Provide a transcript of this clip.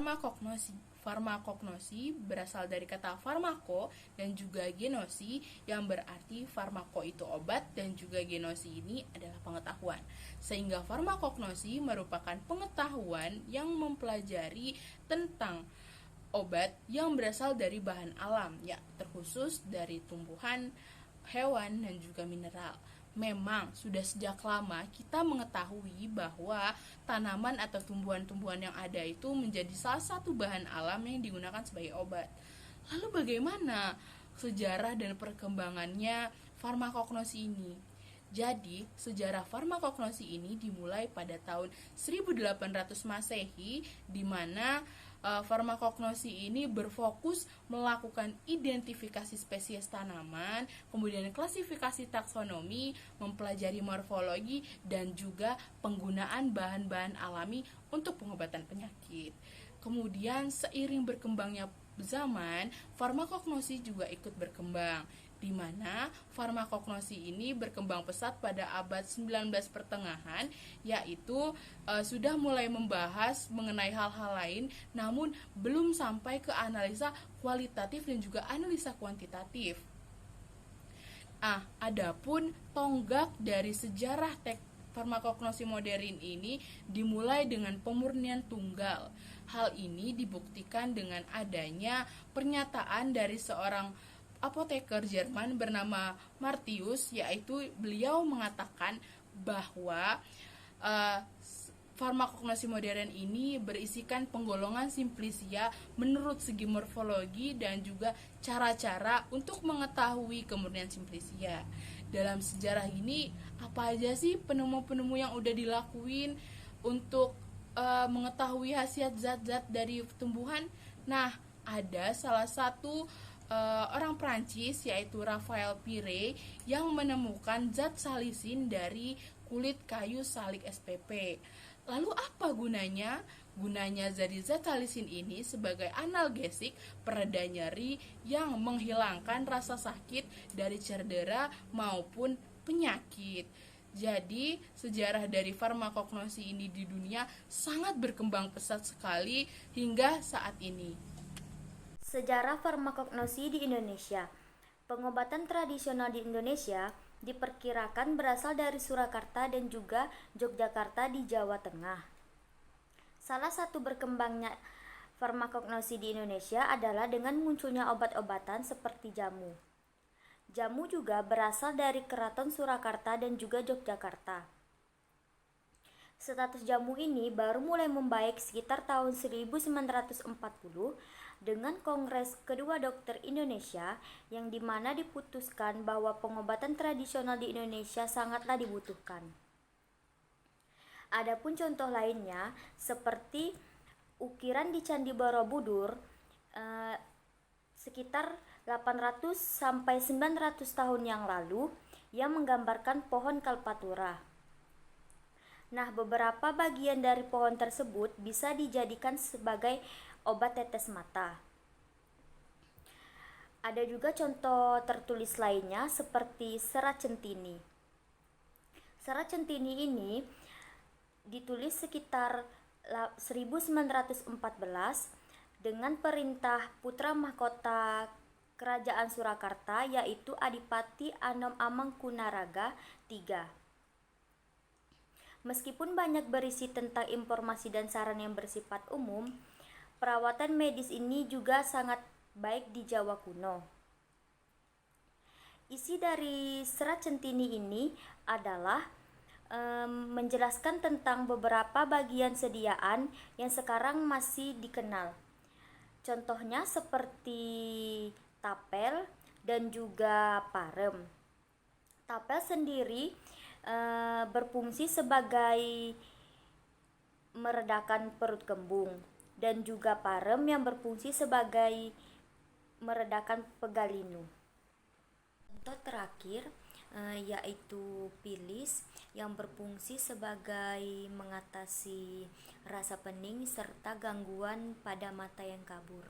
farmakognosi. Farmakognosi berasal dari kata farmako dan juga genosi yang berarti farmako itu obat dan juga genosi ini adalah pengetahuan. Sehingga farmakognosi merupakan pengetahuan yang mempelajari tentang obat yang berasal dari bahan alam, ya terkhusus dari tumbuhan, hewan, dan juga mineral. Memang sudah sejak lama kita mengetahui bahwa tanaman atau tumbuhan-tumbuhan yang ada itu menjadi salah satu bahan alam yang digunakan sebagai obat. Lalu bagaimana sejarah dan perkembangannya farmakognosi ini? Jadi, sejarah farmakognosi ini dimulai pada tahun 1800 Masehi, di mana farmakognosi ini berfokus melakukan identifikasi spesies tanaman, kemudian klasifikasi taksonomi, mempelajari morfologi, dan juga penggunaan bahan-bahan alami untuk pengobatan penyakit. Kemudian seiring berkembangnya zaman, farmakognosi juga ikut berkembang, di mana farmakognosi ini berkembang pesat pada abad 19 pertengahan, yaitu sudah mulai membahas mengenai hal-hal lain, namun belum sampai ke analisa kualitatif dan juga analisa kuantitatif. Adapun tonggak dari sejarah farmakognosi modern ini dimulai dengan pemurnian tunggal. Hal ini dibuktikan dengan adanya pernyataan dari seorang apoteker Jerman bernama Martius, yaitu beliau mengatakan bahwa farmakognosi modern ini berisikan penggolongan simplicia menurut segi morfologi dan juga cara-cara untuk mengetahui kemurnian simplicia. Dalam sejarah ini, apa aja sih penemu-penemu yang udah dilakuin untuk mengetahui khasiat zat-zat dari tumbuhan? Nah, ada salah satu orang Prancis, yaitu Raphael Pire, yang menemukan zat salisin dari kulit kayu salik SPP. Lalu apa gunanya? Gunanya dari zat salisin ini sebagai analgesik, pereda nyeri yang menghilangkan rasa sakit dari cedera maupun penyakit. Jadi, sejarah dari farmakognosi ini di dunia sangat berkembang pesat sekali hingga saat ini. Sejarah farmakognosi di Indonesia. Pengobatan tradisional di Indonesia diperkirakan berasal dari Surakarta dan juga Yogyakarta di Jawa Tengah. Salah satu berkembangnya farmakognosi di Indonesia adalah dengan munculnya obat-obatan seperti jamu. Jamu juga berasal dari Keraton Surakarta dan juga Yogyakarta. Status jamu ini baru mulai membaik sekitar tahun 1940 dengan Kongres Kedua Dokter Indonesia, yang dimana diputuskan bahwa pengobatan tradisional di Indonesia sangatlah dibutuhkan. Adapun contoh lainnya seperti ukiran di Candi Borobudur sekitar 800 sampai 900 tahun yang lalu yang menggambarkan pohon kalpatura. Nah, beberapa bagian dari pohon tersebut bisa dijadikan sebagai obat tetes mata. Ada juga contoh tertulis lainnya seperti serat centini. Serat centini ini ditulis sekitar 1914 dengan perintah putra mahkota Kerajaan Surakarta, yaitu Adipati Anom Amangkunaraga III. Meskipun banyak berisi tentang informasi dan saran yang bersifat umum, perawatan medis ini juga sangat baik di Jawa kuno. Isi dari serat centini ini adalah menjelaskan tentang beberapa bagian sediaan yang sekarang masih dikenal. Contohnya seperti tapel dan juga parem. Tapel sendiri berfungsi sebagai meredakan perut kembung, dan juga parem yang berfungsi sebagai meredakan pegalinu. Contoh terakhir yaitu pilis yang berfungsi sebagai mengatasi rasa pening serta gangguan pada mata yang kabur.